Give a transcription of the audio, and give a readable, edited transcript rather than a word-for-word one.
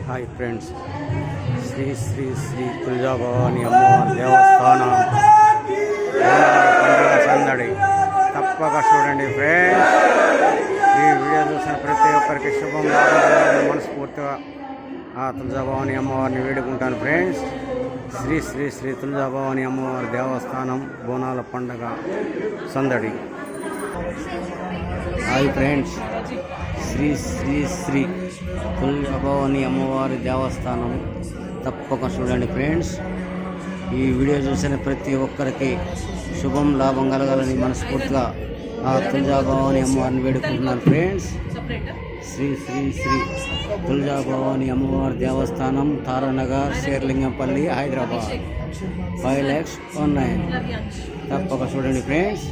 Hi friends, Shri Shri Shri Tuljabhavani అమ్మవారి దేవస్థానం పండుగ సందడి తప్పక చూడండి ఫ్రెండ్స్. ఈ వీడియో చూసిన ప్రతి ఒక్కరికి శుభం లాభాలని మనస్ఫూర్తిగా ఆ తులజాభవాని అమ్మవారిని వేడుకుంటాను ఫ్రెండ్స్. శ్రీ శ్రీ శ్రీ తులజాభవాని అమ్మవారి దేవస్థానం బోనాల పండుగ సందడి. హాయ్ ఫ్రెండ్స్, శ్రీ శ్రీ శ్రీ తులజాభవాని అమ్మవారి దేవస్థానం తప్పక చూడండి ఫ్రెండ్స్. ఈ వీడియో చూసిన ప్రతి ఒక్కరికి శుభం లాభం కలగాలని మనస్ఫూర్తిగా ఆ తులజాభవాని అమ్మవారిని వేడుకుంటున్నాను ఫ్రెండ్స్. శ్రీ శ్రీ శ్రీ తులజాభవాని అమ్మవారి దేవస్థానం, తారానగర్, శేర్లింగంపల్లి, హైదరాబాద్ 5,19,000. తప్పక చూడండి ఫ్రెండ్స్.